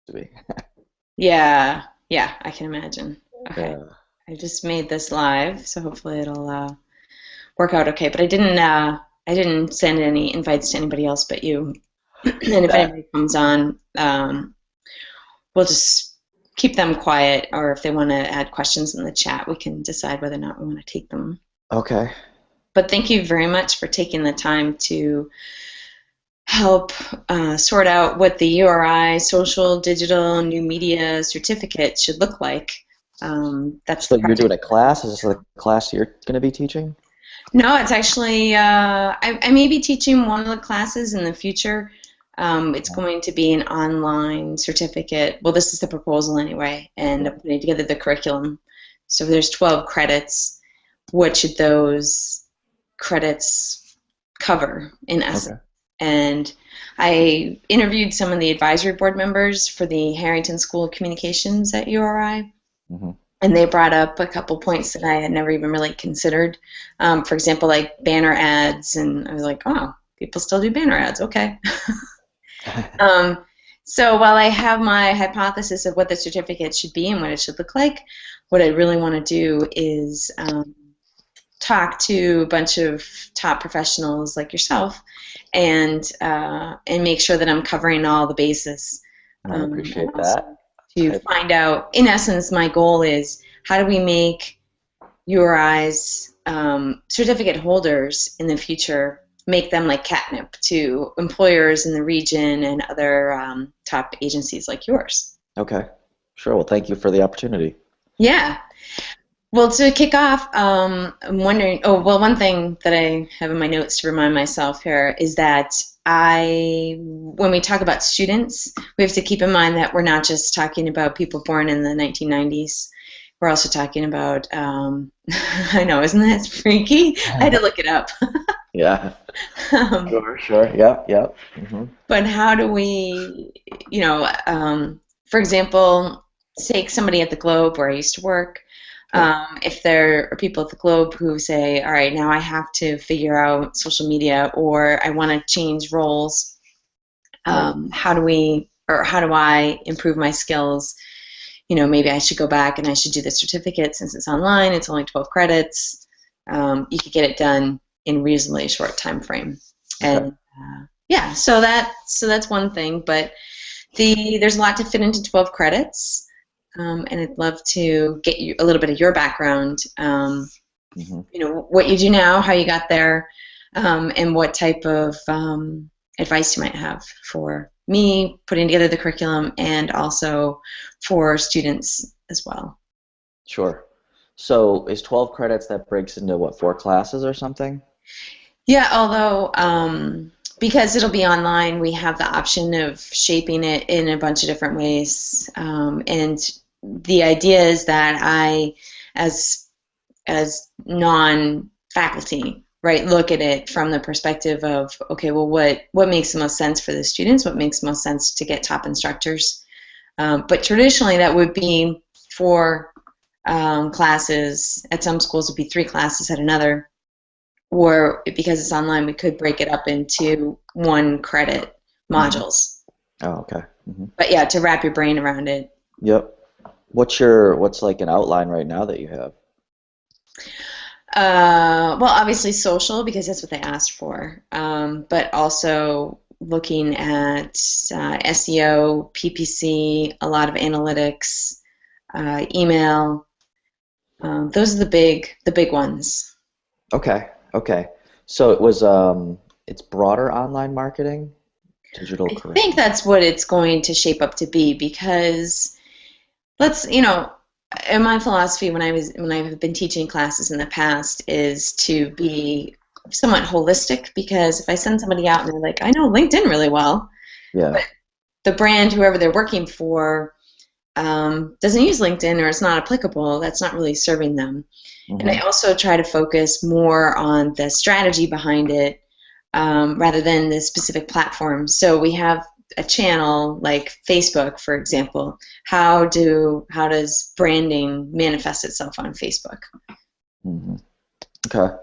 to be. Yeah, yeah, I can imagine. Okay. Yeah. I just made this live, so hopefully it'll work out okay. But I didn't send any invites to anybody else but you. And if That anybody comes on, we'll just keep them quiet, or if they want to add questions in the chat, we can decide whether or not we want to take them. okay. But thank you very much for taking the time to help sort out what the URI, social, digital, new media certificate should look like. That's So the you're doing project. a class? Is this a class you're going to be teaching? No, it's actually, I may be teaching one of the classes in the future. It's going to be an online certificate. Well, this is the proposal anyway, and Yeah. I'm putting together the curriculum. So there's 12 credits. What should those credits cover in essence? Okay. And I interviewed some of the advisory board members for the Harrington School of Communications at URI, Hmm. and they brought up a couple points that I had never even really considered. For example, like banner ads, and I was like, oh, people still do banner ads. Okay. um, so while I have my hypothesis of what the certificate should be and what it should look like, what I really want to do is talk to a bunch of top professionals like yourself, and make sure that I'm covering all the bases, I and appreciate also that. to I, find out. In essence, my goal is how do we make URI's certificate holders in the future, make them like catnip to employers in the region and other top agencies like yours. okay. Sure. Well, thank you for the opportunity. Yeah. Well, to kick off, I'm wondering. Oh, well, one thing that I have in my notes to remind myself here is that when we talk about students, we have to keep in mind that we're not just talking about people born in the 1990s. We're also talking about, I know, isn't that freaky? I had to look it up. Yeah. um, Sure. Sure. Yep. Yep. Hmm. but how do we, you know, for example, take somebody at the Globe where I used to work. Okay. If there are people at the Globe who say, all right, now I have to figure out social media or I want to change roles, Right. how do we, or how do I improve my skills? You know, maybe I should go back and I should do the certificate since it's online, it's only 12 credits. You could get it done in reasonably short time frame. Okay. And yeah, so that's one thing, but there's a lot to fit into 12 credits. And I'd love to get you a little bit of your background. Hmm. You know, what you do now, how you got there, and what type of advice you might have for me putting together the curriculum and also for students as well. Sure. So is 12 credits that breaks into what, four classes or something? Yeah, although because it'll be online, we have the option of shaping it in a bunch of different ways. And the idea is that as as non-faculty, right, look at it from the perspective of, okay, well, what makes the most sense for the students? What makes the most sense to get top instructors? But traditionally, that would be four classes. At some schools, it would be three classes at another. Or because it's online, we could break it up into one credit Hmm. modules. Oh, okay. Hmm. But yeah, to wrap your brain around it. Yep. What's like an outline right now that you have? Well, obviously social because that's what they asked for, but also looking at SEO, PPC, a lot of analytics, email. Those are the big ones. Okay. Okay. So it was it's broader online marketing, digital I think curriculum. that's what it's going to shape up to be because let's, you know, and my philosophy when I've been teaching classes in the past is to be somewhat holistic because if I send somebody out and they're like, I know LinkedIn really well, Yeah. the brand, whoever they're working for, doesn't use LinkedIn or it's not applicable, that's not really serving them. And I Hmm. also try to focus more on the strategy behind it rather than the specific platform. So we have a channel like Facebook, for example. How does branding manifest itself on Facebook? Hmm. Okay.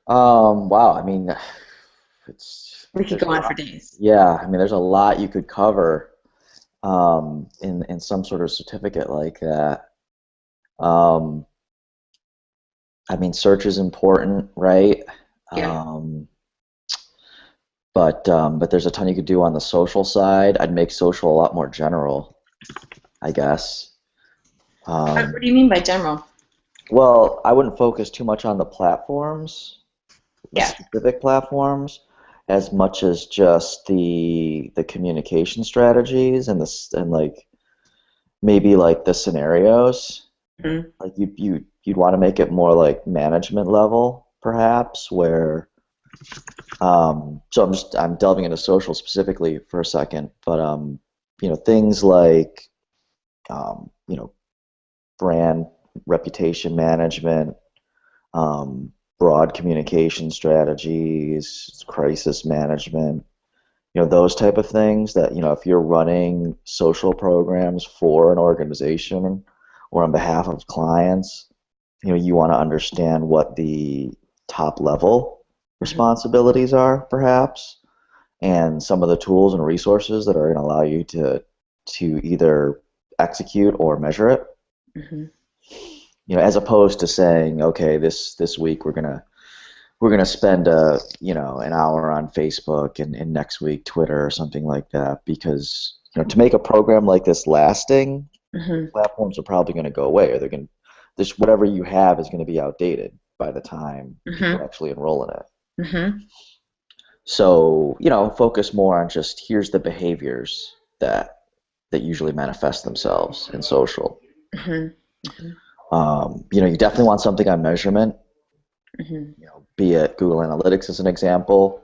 Wow. I mean, it's We could there's go a on for lot. days. Yeah. I mean, there's a lot you could cover. in some sort of certificate like that. Um, I mean, search is important, right? Yeah. Um, but there's a ton you could do on the social side. I'd make social a lot more general, I guess. What Um, do you mean by general? well, I wouldn't focus too much on the platforms, the Yeah. specific platforms, as much as just the communication strategies and and like maybe like the scenarios. Mhm. Like you'd want to make it more like management level, perhaps, where so I'm delving into social specifically for a second, but things like you know brand reputation management, um, broad communication strategies, crisis management, those type of things that, if you're running social programs for an organization or on behalf of clients, you want to understand what the top level Mhm. responsibilities are, perhaps, and some of the tools and resources that are going to allow you to either execute or measure it. Mhm. As opposed to saying, okay, this week we're gonna spend an hour on Facebook and next week Twitter or something like that, because to make a program like this lasting, Mhm. platforms are probably going to go away, or they're going to this whatever you have is going to be outdated by the time people Mhm. actually enroll in it. Mhm. So focus more on just here's the behaviors that usually manifest themselves in social. Mhm. Mhm. You definitely want something on measurement, Mhm. be it Google Analytics as an example,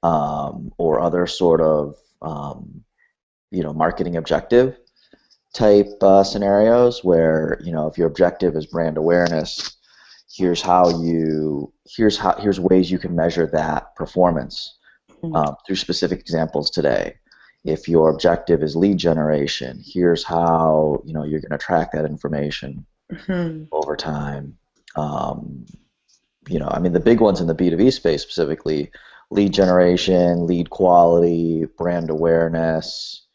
or other sort of marketing objective type scenarios where if your objective is brand awareness, here's ways you can measure that performance through specific examples today. If your objective is lead generation, here's how you're going to track that information Mhm. over time. Um, I mean, the big ones in the B2B space specifically: lead generation, lead quality, brand awareness,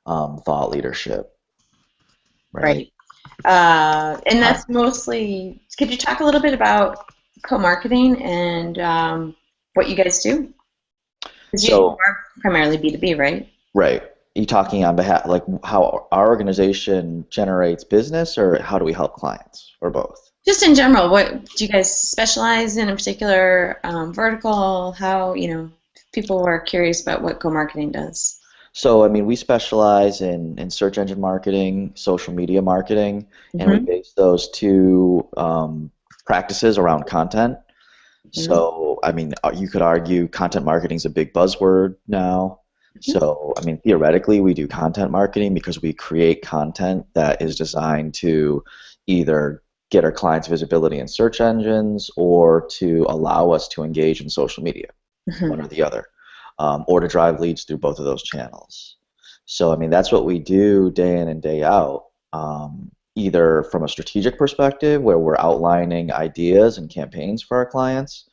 thought leadership, right? Right. And Time. that's mostly, could you talk a little bit about co-marketing and what you guys do? Because you So, are primarily B2B, right? right. You talking on behalf, like how our organization generates business, or how do we help clients, or both? Just in general, what do you guys specialize in a particular vertical? How, if people are curious about what co-marketing does. So, I mean, we specialize in search engine marketing, social media marketing, and we Mm-hmm. base those two practices around content. Mm-hmm. So, I mean, you could argue content marketing is a big buzzword now. So, I mean, theoretically, we do content marketing because we create content that is designed to either get our clients visibility in search engines or to allow us to engage in social media, Mm-hmm. one or the other, or to drive leads through both of those channels. So, I mean, that's what we do day in and day out, either from a strategic perspective, where we're outlining ideas and campaigns for our clients,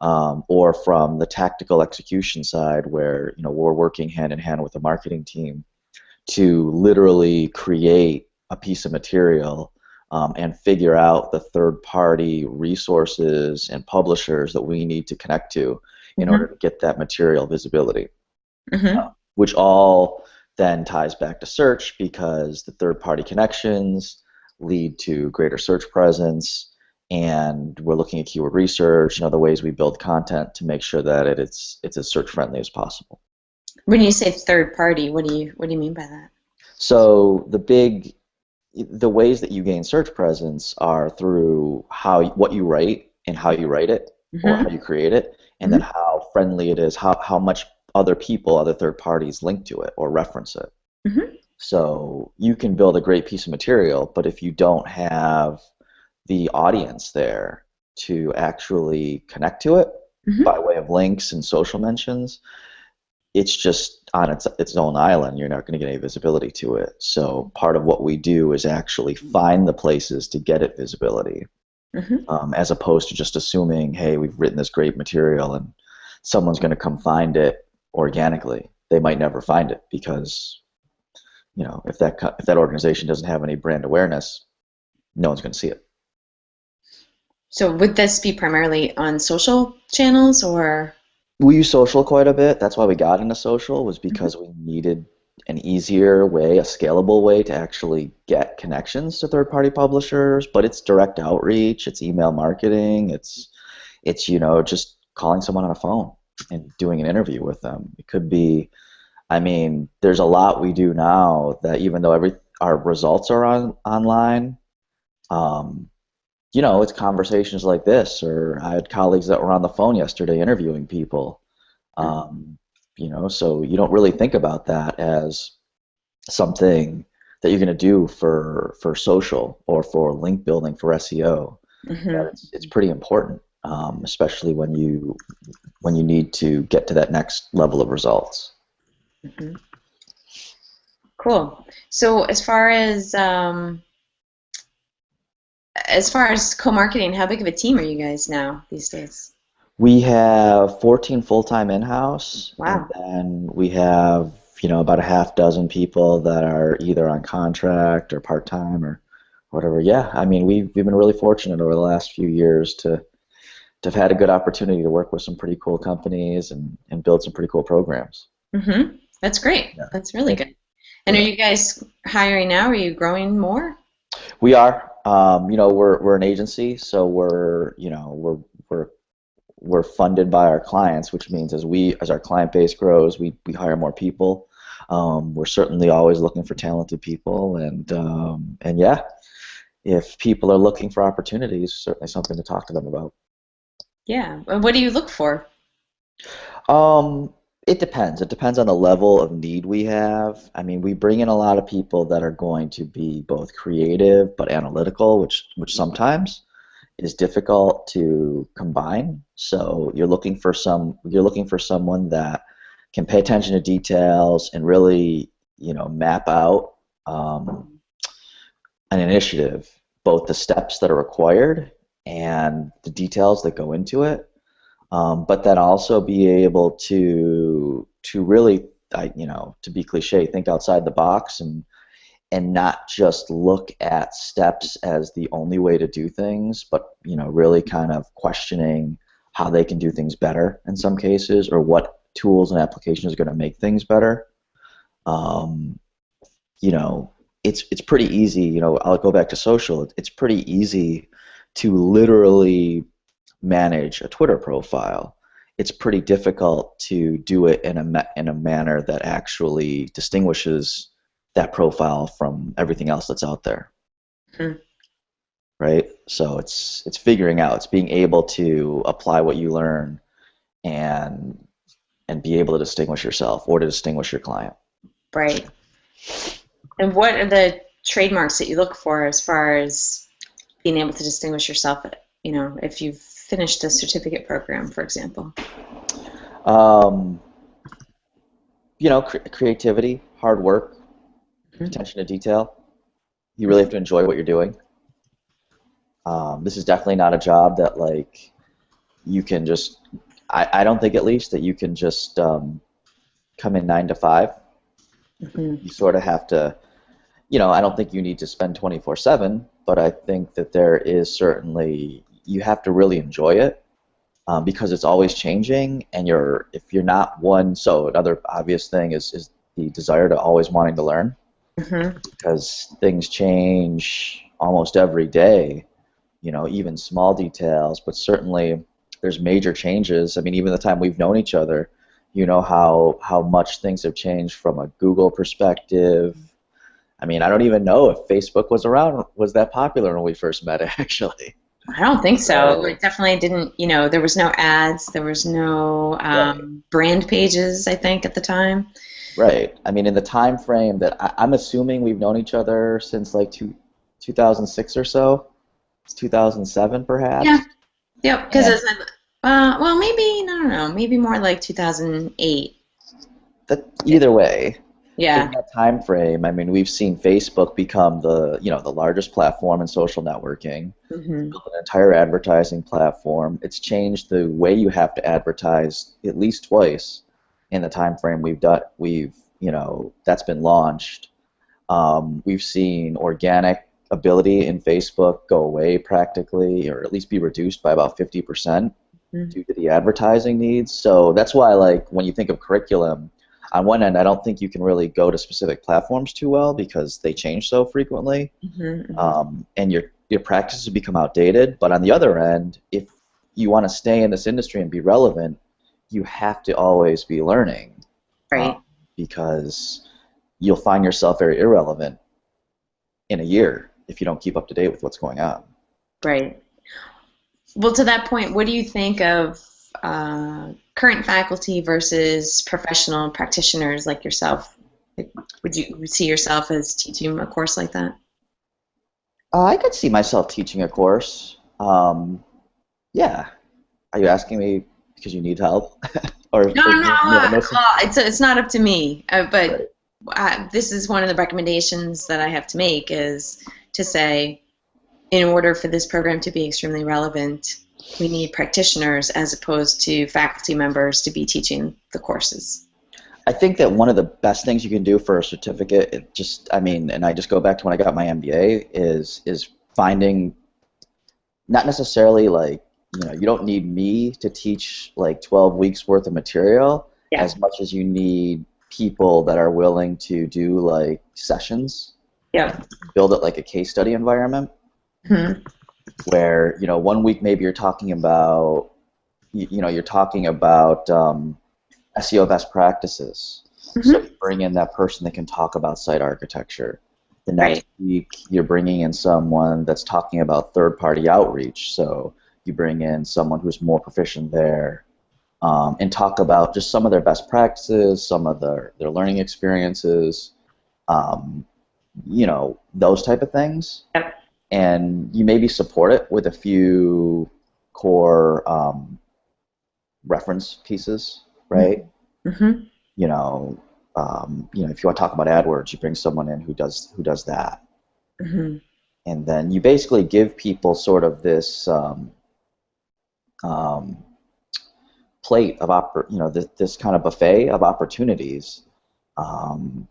or from the tactical execution side, where we're working hand in hand with the marketing team to literally create a piece of material, and figure out the third-party resources and publishers that we need to connect to in order Mm-hmm. to get that material visibility, Mm-hmm. which all then ties back to search, because the third-party connections lead to greater search presence, and we're looking at keyword research and other ways we build content to make sure that it's as search friendly as possible. When you say third party, what do you mean by that? So the ways that you gain search presence are through what you write and how you write it, or how Mm-hmm. you create it, and then Mm-hmm. how friendly it is, how much other third parties link to it or reference it. Mm-hmm. So you can build a great piece of material, but if you don't have the audience there to actually connect to it by Mm-hmm. way of links and social mentions, it's just on its own island. You're not going to get any visibility to it. So part of what we do is actually find the places to get it visibility, Mm-hmm. as opposed to just assuming, hey, we've written this great material and someone's going to come find it organically. They might never find it because if that organization doesn't have any brand awareness, no one's going to see it. So would this be primarily on social channels or? We use social quite a bit. That's why we got into social, was Mhm. because we needed an easier way, a scalable way to actually get connections to third-party publishers. But it's direct outreach, it's email marketing, it's just calling someone on a phone and doing an interview with them. It could be, I mean, there's a lot we do now that even though our results are online, um, it's conversations like this, or I had colleagues that were on the phone yesterday interviewing people. Um, so you don't really think about that as something that you're going to do for social or for link building for SEO. But Mhm. it's pretty important, especially when you need to get to that next level of results. Mhm. Cool. So as far as co-marketing, how big of a team are you guys now these days? We have 14 full-time in-house, and Wow. then we have, about a half dozen people that are either on contract or part-time or whatever. Yeah, I mean, we've been really fortunate over the last few years to have had a good opportunity to work with some pretty cool companies and build some pretty cool programs. That's great. Yeah. That's really Thank good. you. And are Yeah. you guys hiring now? Are you growing more? We are. We're an agency, so we're we're funded by our clients, which means as our client base grows, we hire more people. We're certainly always looking for talented people, and yeah, if people are looking for opportunities, certainly something to talk to them about. Yeah. And what do you look for? Um, it depends. It depends on the level of need we have. I mean, we bring in a lot of people that are going to be both creative but analytical, which sometimes is difficult to combine. So you're looking for someone that can pay attention to details and really, map out um, an initiative, both the steps that are required and the details that go into it, but then also be able to really, to be cliche, think outside the box and not just look at steps as the only way to do things, but really kind of questioning how they can do things better in some cases, or what tools and applications are going to make things better. Um, you know, it's pretty easy. I'll go back to social. It's pretty easy to literally manage a Twitter profile. It's pretty difficult to do it in a manner that actually distinguishes that profile from everything else that's out there, Mhm. right? So it's figuring out, it's being able to apply what you learn and be able to distinguish yourself or to distinguish your client. Right. And what are the trademarks that you look for as far as being able to distinguish yourself, if you've finished a certificate program, for example? Um, creativity, hard work, Mhm. attention to detail. You really have to enjoy what you're doing. This is definitely not a job that like you can just. I don't think at least that you can just come in 9 to 5. Mhm. You sort of have to. I don't think you need to spend 24/7, but I think that there is certainly you have to really enjoy it because it's always changing, and if you're not one. So another obvious thing is the desire to always wanting to learn Mhm. because things change almost every day. Even small details, but certainly there's major changes. I mean, even the time we've known each other, how much things have changed from a Google perspective. I mean, I don't even know if Facebook was that popular when we first met, actually. I don't think so. So, It definitely didn't, there was no ads, there was no right, brand pages, I think, at the time. right. I mean, in the time frame that I'm assuming we've known each other since like 2006 or so. It's 2007, Yeah. perhaps. Yep. Because And as well, maybe, no, maybe more like 2008. either way, in Yeah. that time frame, I mean, we've seen Facebook become the largest platform in social networking, Hmm. built an entire advertising platform. It's changed the way you have to advertise at least twice in the time frame that's been launched. We've seen organic ability in Facebook go away practically, or at least be reduced by about 50% Mhm. due to the advertising needs. So that's why, like, when you think of curriculum, on one end, I don't think you can really go to specific platforms too well because they change so frequently, Mhm. Mhm. and your practices become outdated. But on the other end, if you want to stay in this industry and be relevant, you have to always be learning, uh, Right. because you'll find yourself very irrelevant in a year if you don't keep up to date with what's going on. Right. Well, to that point, what do you think of current faculty versus professional practitioners like yourself? Like, would you see yourself as teaching a course like that? I could see myself teaching a course. Yeah. Are you asking me because you need help, No, or no, you have a mission? well, it's not up to me, but Right. this is one of the recommendations that I have to make is to say, in order for this program to be extremely relevant, we need practitioners as opposed to faculty members to be teaching the courses. I think that one of the best things you can do for a certificate, I mean, and I just go back to when I got my MBA, is finding, not necessarily like, you don't need me to teach like 12 weeks worth of material Yeah. as much as you need people that are willing to do like sessions and Yep. build it like a case study environment Hmm. where, one week maybe you're talking about, you're talking about SEO best practices. So Hmm. you bring in that person that can talk about site architecture. The next Right. week, you're bringing in someone that's talking about third-party outreach. So you bring in someone who's more proficient there, and talk about just some of their best practices, some of their learning experiences, um, those type of things. Yep. And you maybe support it with a few core reference pieces, right? Hmm. you know, if you want to talk about AdWords, you bring someone in who does that, Hmm. and then you basically give people sort of this um, plate of this kind of buffet of opportunities, um,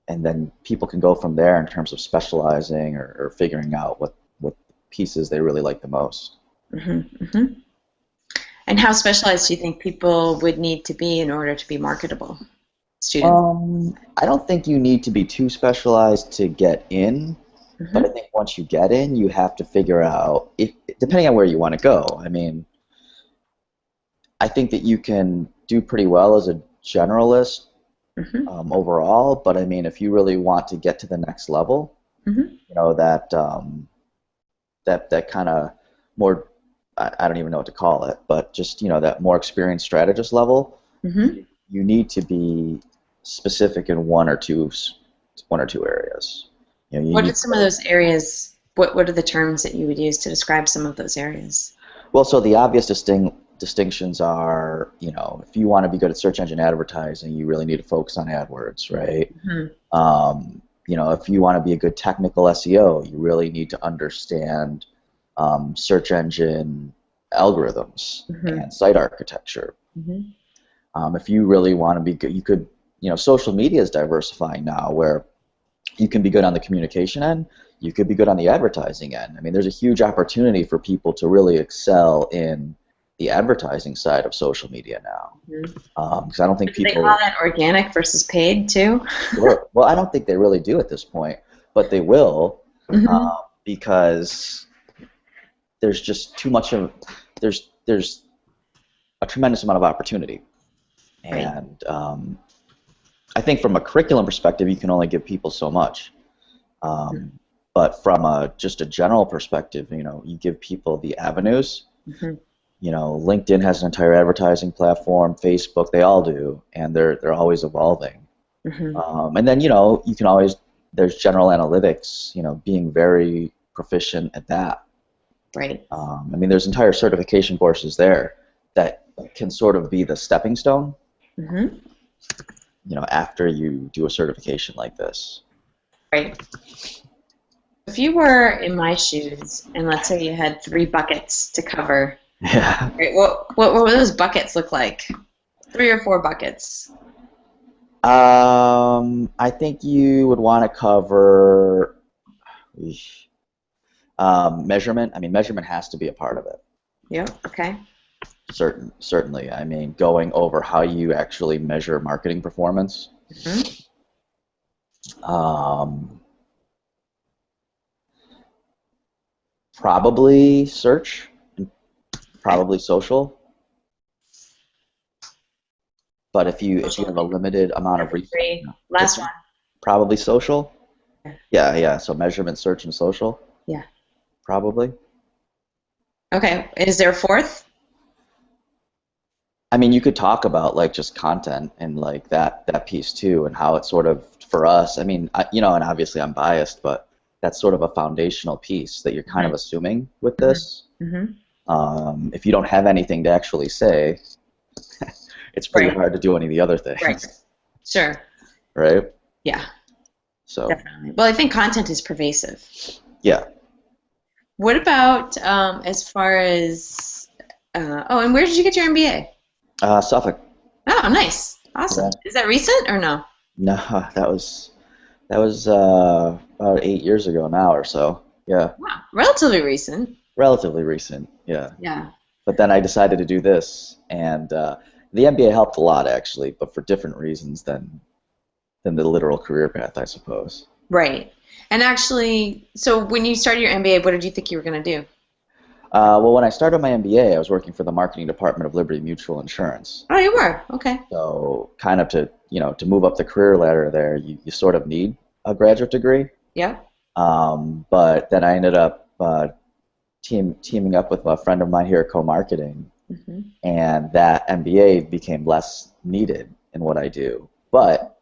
and then people can go from there in terms of specializing or figuring out what pieces they really like the most. Hmm. Hmm. And how specialized do you think people would need to be in order to be marketable students? I don't think you need to be too specialized to get in. But I Hmm. think once you get in, you have to figure out, if, depending on where you want to go. I mean, I think that you can do pretty well as a generalist, Hmm. overall. But I mean, if you really want to get to the next level, Hmm. that kind of more, I don't even know what to call it, but just that more experienced strategist level, Hmm. you need to be specific in one or two areas. You What are need some of those areas? What are the terms that you would use to describe some of those areas? Well, so the obvious distinctions are, if you want to be good at search engine advertising, you really need to focus on AdWords, right? Hmm. If you want to be a good technical SEO, you really need to understand search engine algorithms Hmm. and site architecture. Hmm. If you really want to be good, you could, social media is diversifying now, where you can be good on the communication end, you could be good on the advertising end. I mean, there's a huge opportunity for people to really excel in the advertising side of social media now. Because I don't think Do they call people, that organic versus paid too? sure, well, I don't think they really do at this point, but they will, Hmm. because there's just too much of, there's a tremendous amount of opportunity. Right. And I think from a curriculum perspective, you can only give people so much. Um, but from just a general perspective, you give people the avenues. Hmm. LinkedIn has an entire advertising platform, Facebook, they all do, and they're always evolving. Hmm. And then you can always, there's general analytics, being very proficient at that. Right. I mean, there's entire certification courses there that can sort of be the stepping stone, Hmm. after you do a certification like this. Right. If you were in my shoes, and let's say you had three buckets to cover, Yeah. right, what would those buckets look like? Three or four buckets. I think you would want to cover measurement. I mean, measurement has to be a part of it. Yep. Okay. Certainly. I mean, going over how you actually measure marketing performance. Hmm. Um, Probably search, and Okay. probably social. But if you Social have a limited amount of number resources, three. Last one. probably social. Yeah. Yeah. So measurement, search, and social, Yeah. probably. Okay. Is there a fourth? I mean, you could talk about like just content and like that piece too, and how it's sort of for us. I mean, and obviously I'm biased, but that's sort of a foundational piece that you're kind of Hmm. assuming with Hmm. this. Hmm. If you don't have anything to actually say, it's pretty Right. hard to do any of the other Right. things, Sure. right? Yeah. So, Definitely. Well, I think content is pervasive. yeah, What about as far as oh, and where did you get your MBA? Suffolk. Oh, nice. Awesome. Yeah. Is that recent or no? No, that was about 8 years ago now or so. Yeah, Wow. Relatively recent. relatively recent. Yeah. Yeah. But then I decided to do this, and the MBA helped a lot actually, but for different reasons than the literal career path, I suppose. Right. And actually, so when you started your MBA, what did you think you were going to do? Well, when I started my MBA, I was working for the marketing department of Liberty Mutual Insurance. Oh, you were. Okay. So kind of to move up the career ladder there, you sort of need a graduate degree. Yep. But then I ended up teaming up with a friend of mine here at KoMarketing, Hmm. and that MBA became less needed in what I do. But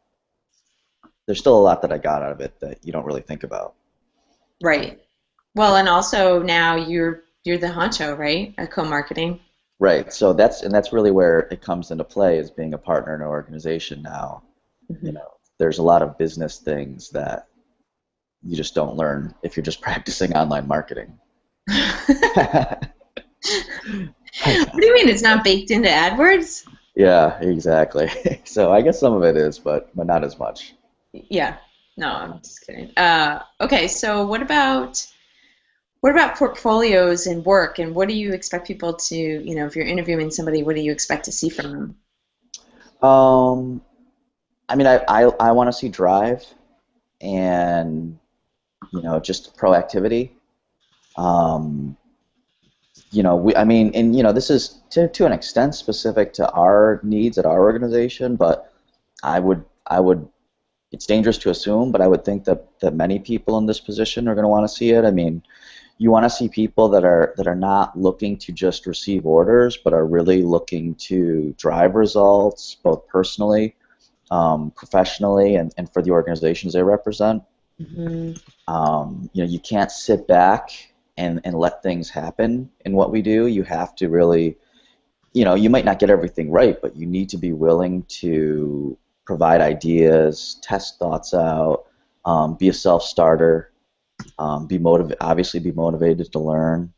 there's still a lot that I got out of it that you don't really think about. Right. Well, and also now you're the honcho, right? At co-marketing. Right. So that's really where it comes into play as being a partner in an organization now. Hmm. There's a lot of business things that you just don't learn if you're just practicing online marketing. What do you mean it's not baked into AdWords? Yeah, exactly. So I guess some of it is, but not as much. Yeah. No, I'm just kidding. Okay, so what about portfolios and work, and what do you expect people to, if you're interviewing somebody, what do you expect to see from them? Um, I mean, I want to see drive and just proactivity. Um, I mean, and this is to an extent specific to our needs at our organization, but I would it's dangerous to assume, but I would think that many people in this position are going to want to see it. I mean, you want to see people that are not looking to just receive orders, but are really looking to drive results, both personally, professionally, and for the organizations they represent. Hmm. You can't sit back and let things happen in what we do. You have to really, you might not get everything right, but you need to be willing to provide ideas, test thoughts out, be a self-starter, obviously be motivated to learn,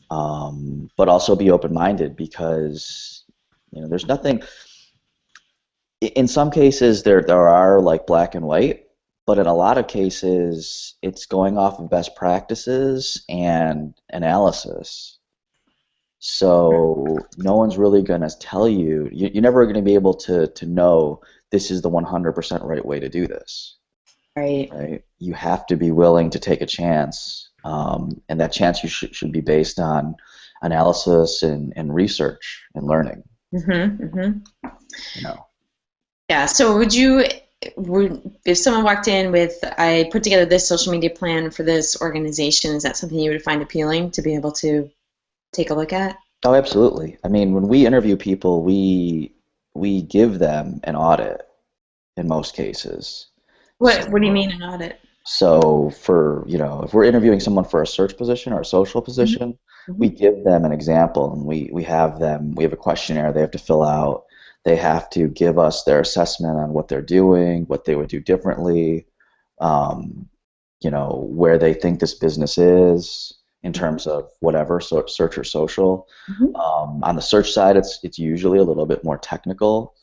but also be open-minded because there's nothing. In some cases, there are like black and white, but in a lot of cases, it's going off of best practices and analysis. So no one's really going to tell you're never going to be able to know this is the 100% right way to do this, Right. right? You have to be willing to take a chance, and that chance should be based on analysis and research and learning, Hmm. Hmm. you know. Yeah. So if someone walked in with, I put together this social media plan for this organization, is that something you would find appealing to be able to take a look at? Oh, absolutely. I mean, when we interview people, we give them an audit in most cases. What do you mean an audit? So for, if we're interviewing someone for a search position or a social Hmm. position, we Hmm. give them an example and we have a questionnaire they have to fill out. They have to give us their assessment on what they're doing, what they would do differently, um, where they think this business is in terms of whatever, so search or social. Hmm. On the search side, it's usually a little bit more technical,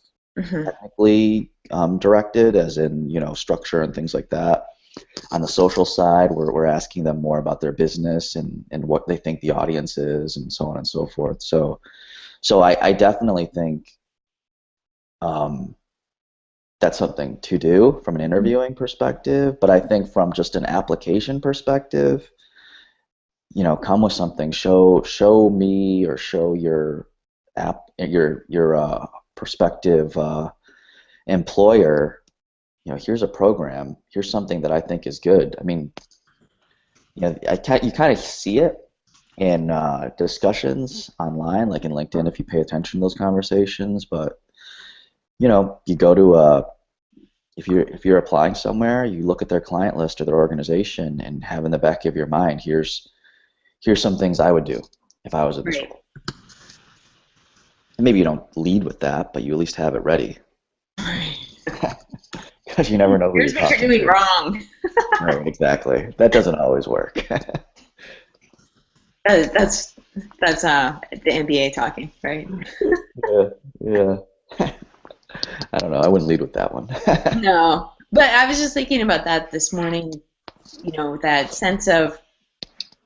Hmm. technically directed, as in, structure and things like that. On the social side, we're asking them more about their business and what they think the audience is, and so on and so forth. So I definitely think um, that's something to do from an interviewing perspective. But I think from just an application perspective, come with something. Show me, or show your prospective employer. Here's a program. Here's something that I think is good. I mean, you kind of see it in discussions online, like in LinkedIn, if you pay attention to those conversations. But you go to if you're applying somewhere, you look at their client list or their organization, and have in the back of your mind, here's some things I would do if I was in this Right. role. And maybe you don't lead with that, but you at least have it ready, because you never know who you're Here's what you're talking doing to. wrong. Right, exactly. That doesn't always work. That's the NBA talking, right? Yeah, yeah. I don't know. I wouldn't lead with that one. No, but I was just thinking about that this morning. That sense of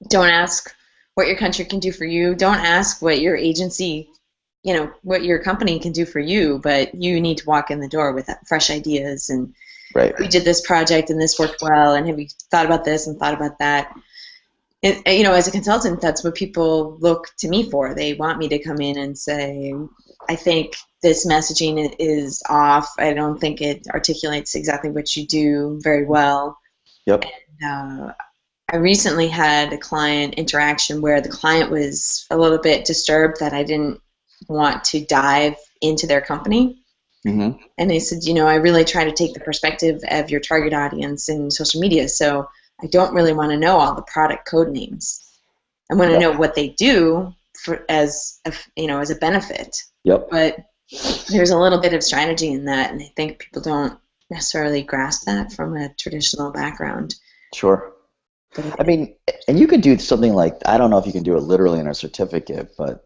don't ask what your country can do for you. Don't ask what your agency, what your company can do for you, but you need to walk in the door with fresh ideas. And Right. we did this project and this worked well. And have you thought about this and thought about that? And, as a consultant, that's what people look to me for. They want me to come in and say, I think this messaging is off. I don't think it articulates exactly what you do very well. Yep. Uh, I recently had a client interaction where the client was a little bit disturbed that I didn't want to dive into their company. Hmm. And they said, I really try to take the perspective of your target audience in social media, so I don't really want to know all the product code names. I want to Yep. know what they do as a benefit. Yep. But there's a little bit of strategy in that, and I think people don't necessarily grasp that from a traditional background. Sure. But I mean, and you could do something like, I don't know if you can do it literally in a certificate, but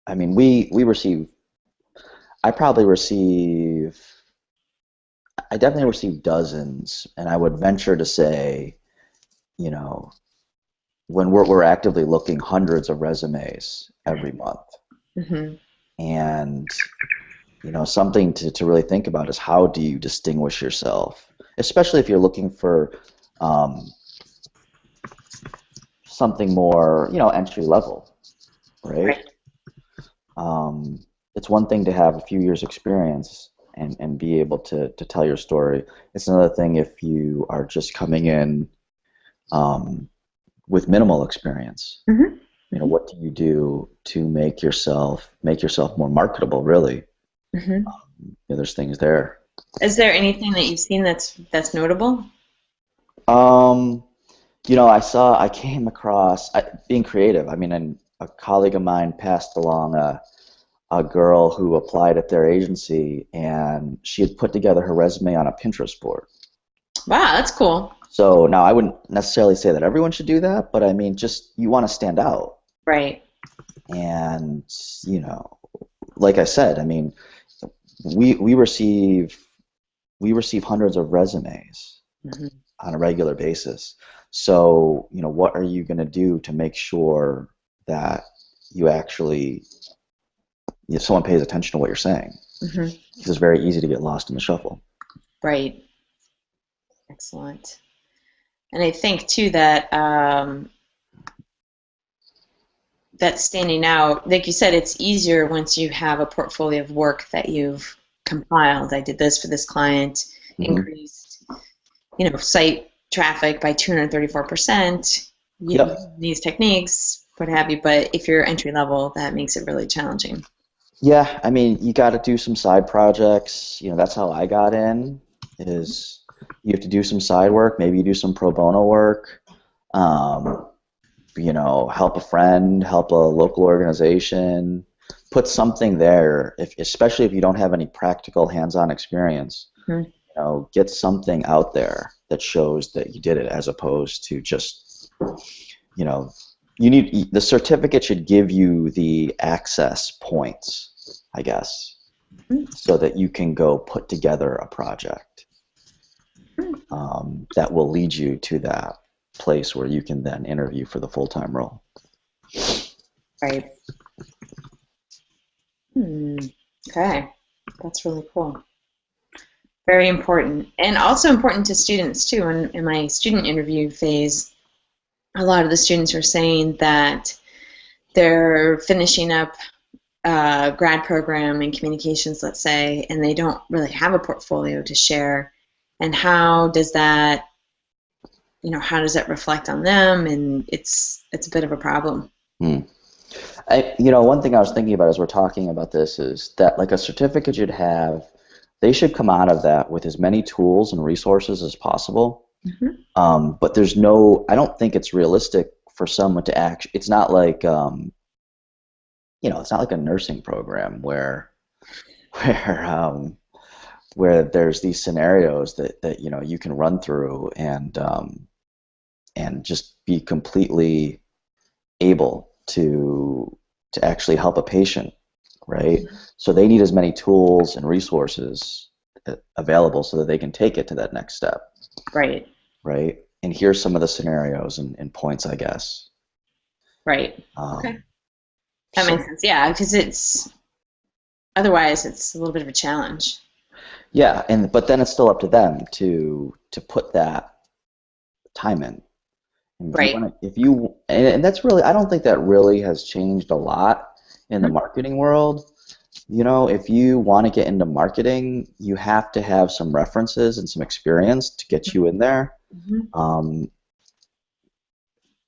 I mean, I probably receive, I definitely receive dozens, and I would venture to say, you know, when we're actively looking, hundreds of resumes every month. mm-hmm. And, something to really think about is, how do you distinguish yourself, especially if you're looking for um, something more, entry level, right? Right. Um, it's one thing to have a few years experience and be able to tell your story. It's another thing if you are just coming in um, with minimal experience. Mm-hmm. Mm-hmm. What do you do to make yourself more marketable, really? Mm-hmm. There's things there. Is there anything that you've seen that's notable? Um, I came across, being creative. I mean, and a colleague of mine passed along a girl who applied at their agency, and she had put together her resume on a Pinterest board. Wow, that's cool. So now I wouldn't necessarily say that everyone should do that, but I mean, just you want to stand out. Right. And, you know, like I said, I mean, we receive hundreds of resumes Mm-hmm. on a regular basis. So, what are you going to do to make sure that you actually, someone pays attention to what you're saying? Mm-hmm. Because it's very easy to get lost in the shuffle. Right. Excellent. And I think too that standing out, like you said, it's easier once you have a portfolio of work that you've compiled. I did this for this client, Hmm. increased, site traffic by 234%, Yep. these techniques, what have you. But if you're entry level, that makes it really challenging. Yeah, I mean, you got to do some side projects. That's how I got in, is you have to do some side work. Maybe you do some pro bono work. Um, help a friend, help a local organization, put something there, especially if you don't have any practical hands-on experience. Mhm. Get something out there that shows that you did it, as opposed to just, you know, the certificate should give you the access points, I guess. so that you can go put together a project that will lead you to that place where you can then interview for the full-time role. Right. Okay. That's really cool. Very important. And also important to students, too. In my student interview phase, a lot of the students were saying that they're finishing up a grad program in communications, let's say, and they don't really have a portfolio to share. And how does that, reflect on them? And it's a bit of a problem. One thing I was thinking about as we're talking about this is that like a certificate you'd have, they should come out of that with as many tools and resources as possible. But I don't think it's realistic for someone to it's not like, it's not like a nursing program where there's these scenarios that you can run through and just be completely able to actually help a patient, right? So they need as many tools and resources available so that they can take it to that next step. Right. Right. And here's some of the scenarios and points, I guess. Right. Okay. That makes sense. Yeah, because otherwise it's a little bit of a challenge. Yeah, but then it's still up to them to put that time in. And right. And that's really, I don't think that really has changed a lot in the marketing world. If you want to get into marketing, you have to have some references and some experience to get you in there.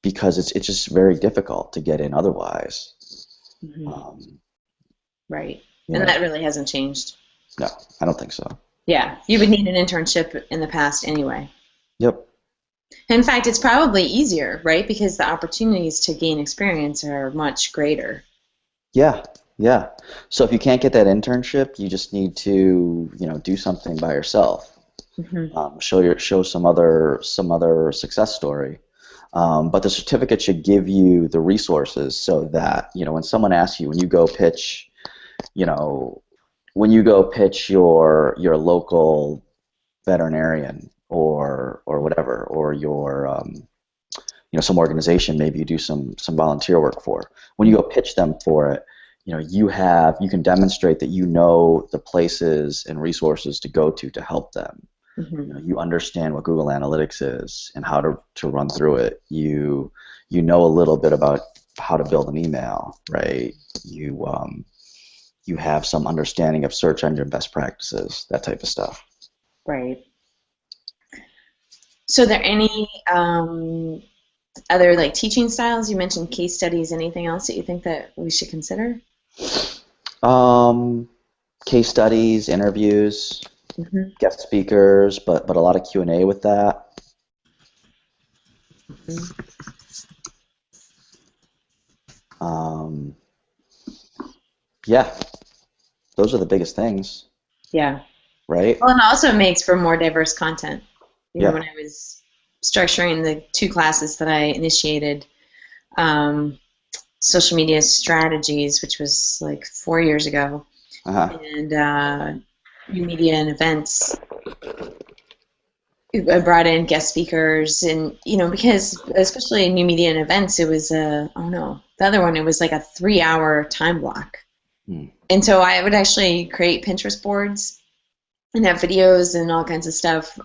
Because it's just very difficult to get in otherwise. Right. And that really hasn't changed. No, I don't think so. Yeah, you would need an internship in the past anyway. Yep. In fact, it's probably easier, right? Because the opportunities to gain experience are much greater. Yeah. So if you can't get that internship, you just need to, do something by yourself. Show some other success story. But the certificate should give you the resources so that, when someone asks you, when you go pitch your local veterinarian or whatever, or your some organization maybe you do some volunteer work for, when you go pitch them for it, you can demonstrate that the places and resources to go to help them. You understand what Google Analytics is and how to run through it. You know a little bit about how to build an email, right? You have some understanding of search engine best practices, that type of stuff. Right. So, are there any other teaching styles? You mentioned case studies. Anything else that you think that we should consider? Case studies, interviews, guest speakers, but a lot of Q&A with that. Yeah, those are the biggest things. Yeah. Right? Well, and also makes for more diverse content. When I was structuring the 2 classes that I initiated, social media strategies, which was 4 years ago, and new media and events, I brought in guest speakers, and because especially in new media and events, it was the other one, it was like a 3-hour time block. And so I would actually create Pinterest boards and have videos and all kinds of stuff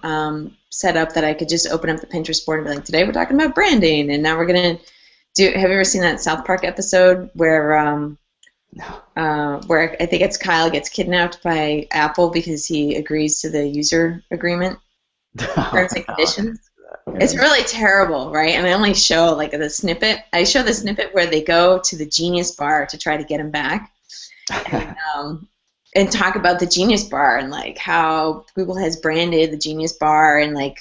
set up that I could just open up the Pinterest board and be like, today we're talking about branding, and now we're going to do. Have you ever seen that South Park episode where where I think it's Kyle gets kidnapped by Apple because he agrees to the user agreement, terms and conditions? It's really terrible, right? And I only show the snippet. I show the snippet where they go to the Genius Bar to try to get him back. And talk about the Genius Bar and how Google has branded the Genius Bar and and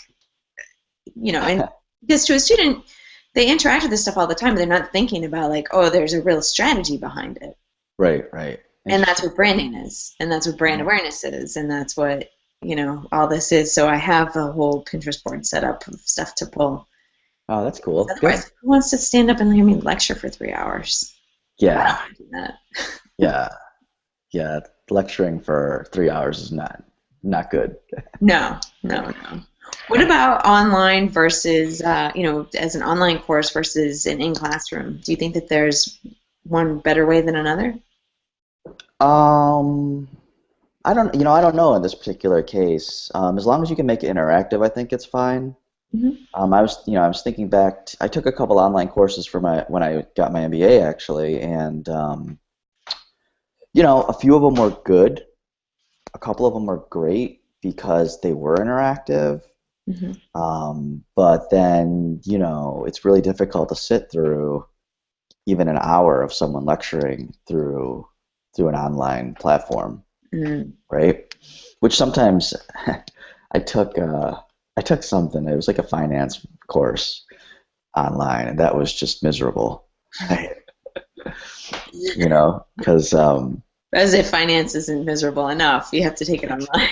because to a student they interact with this stuff all the time, but they're not thinking about there's a real strategy behind it. Right. And that's what branding is, and that's what brand awareness is, and that's what all this is. So I have a whole Pinterest board set up of stuff to pull. Oh, that's cool. Otherwise, who wants to stand up and lecture for 3 hours? Yeah. I don't want to do that. Yeah, lecturing for 3 hours is not good. No, no, no. What about online versus, as an online course versus an in-classroom? Do you think that there's one better way than another? Um, I don't know in this particular case. As long as you can make it interactive, I think it's fine. Hmm. I was thinking back. I took a couple online courses for my when I got my MBA actually, and a few of them were good. A couple of them were great because they were interactive. Hmm. But then, it's really difficult to sit through even an hour of someone lecturing through an online platform, Mm. right? Which sometimes I took I took something. It was like a finance course online, and that was just miserable. Because As if finance isn't miserable enough, you have to take it online.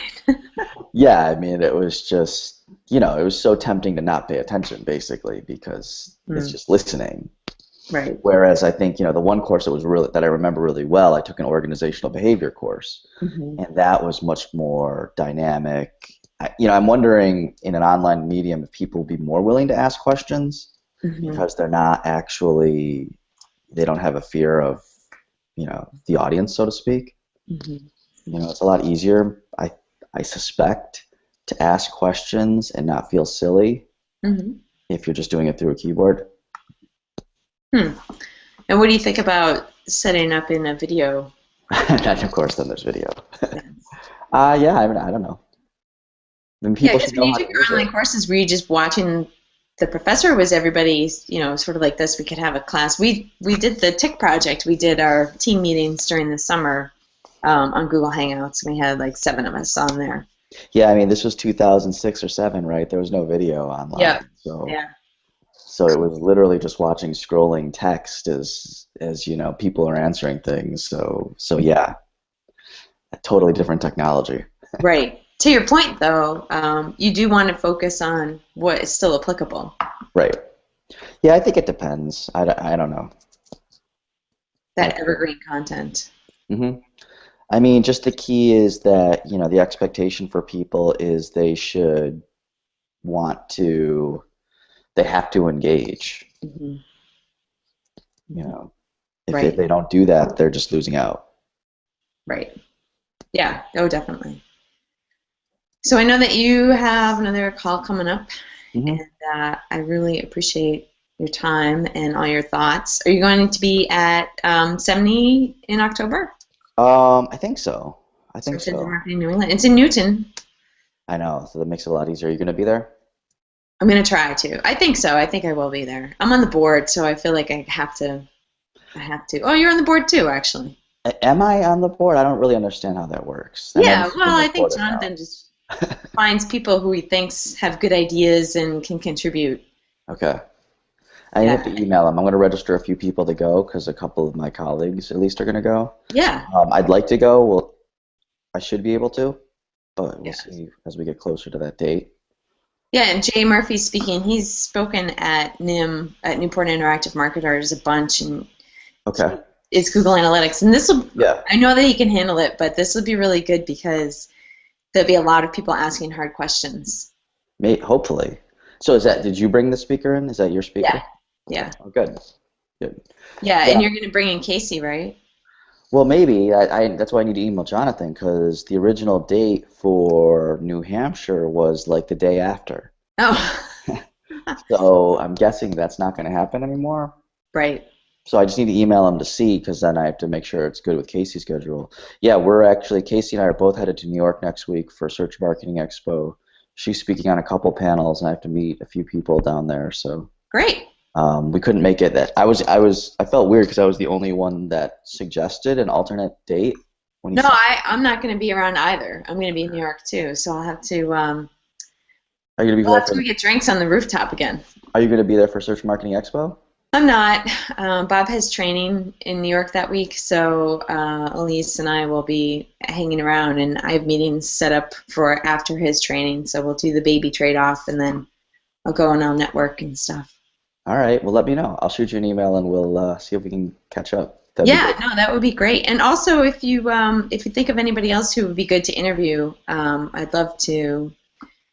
yeah, I mean, it was just it was so tempting to not pay attention, basically, because it's Mm. just listening. Right. Whereas I think, the one course that I remember really well, I took an organizational behavior course, Hmm. and that was much more dynamic. I'm wondering in an online medium if people will be more willing to ask questions Hmm. because they don't have a fear of, the audience, so to speak. Hmm. It's a lot easier, I suspect, to ask questions and not feel silly Hmm. if you're just doing it through a keyboard. Hmm. And what do you think about setting up in a video? And of course, then there's video. Yes. Yeah, I mean, I don't know. Then Yeah, people because should when know you how took to your use online it. courses, were you just watching the professor? Or was everybody, sort of like this? We could have a class. We did the TIC project. We did our team meetings during the summer on Google Hangouts. We had like 7 of us on there. Yeah, I mean, this was 2006 or 7, right? There was no video Yeah. online, so Yeah. it was literally just watching scrolling text as people are answering things. So yeah, a totally different technology. Right. To your point, though, you do want to focus on what is still applicable. Right. Yeah, I think it depends. I don't know. That evergreen content. Hmm. I mean, just the key is that, the expectation for people is want to, they have to engage. Hmm. You Hmm. know, if Right. they don't do that, they're just losing out. Right. Yeah. Oh, definitely. So I know that you have another call coming up, Hmm. and I really appreciate your time and all your thoughts. Are you going to be at 70 in October? I think so. I think Search Engine so. Marketing New England. It's in Newton. I know, so that makes it a lot easier. Are you going to be there? I'm going to try to. I think so. I think I will be there. I'm on the board, so I feel like I have to. I have to. Oh, you're on the board too, actually. Am I on the board? I don't really understand how that works. I know Yeah. this is being Well, I think recorded now. Jonathan just finds people who he thinks have good ideas and can contribute. Okay. I have Yeah. to email him. I'm going to register a few people to go because a couple of my colleagues at least are going to go. Yeah. I'd like to go. Well, I should be able to, but we'll Yeah. see as we get closer to that date. Yeah, and Jay Murphy's speaking. He's spoken at NIM, at Newport Interactive Marketers, a bunch, and Okay. it's Google Analytics. And this will, Yeah. I know that he can handle it, but this will be really good because there'll be a lot of people asking hard questions. Hopefully. So did you bring the speaker in? Is that your Yeah, speaker? Okay. yeah, Oh, good. Good. yeah. Yeah. And you're going to bring in Casey, right? Well, maybe that's why I need to email Jonathan because the original date for New Hampshire was like the day after. Oh, So I'm guessing that's not going to happen anymore. right. So I just need to email him to see because then I have to make sure it's good with Casey's schedule. Yeah, Casey and I are both headed to New York next week for Search Marketing Expo. She's speaking on a couple panels, and I have to meet a few people down there. So Great. we couldn't make it. I felt weird because I was the only one that suggested an alternate date when he No, sent. I'm not going to be around either. I'm going to be in New York too, so Are you gonna be I'll there have to get drinks on the rooftop again. Are you gonna be there for Search Marketing Expo? I'm not. Bob has training in New York that week, so Elise and I will be hanging around, and I have meetings set up for after his training. So we'll do the baby trade-off, and then I'll go and I'll network and stuff. All right. Well, let me know. I'll shoot you an email and we'll see if we can catch up. That'd be Yeah, great. no, that would be great. And also, if you think of anybody else who would be good to interview, I'd love to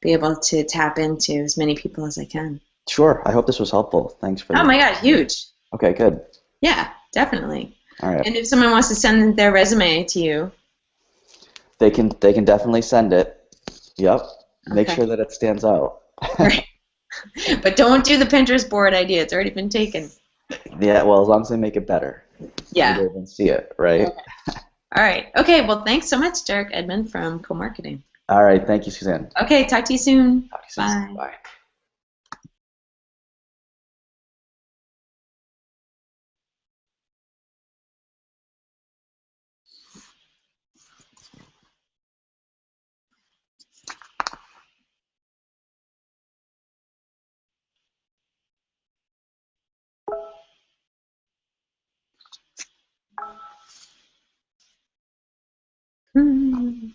be able to tap into as many people as I can. Sure. I hope this was helpful. Thanks for Oh the. my God, huge. Okay, good. Yeah, definitely. All right. And if someone wants to send their resume to you, They can definitely send it. Yep. Make okay, sure that it stands out. great. But don't do the Pinterest board idea. It's already been taken. Yeah, well, as long as they make it better for me Yeah. to even see it, right? Okay. All right. Okay. Well, thanks so much, Derek Edmond from KoMarketing. All right. Thank you, Suzanne. Okay. Talk to you soon. Talk to you soon. Bye. Bye. Hmm.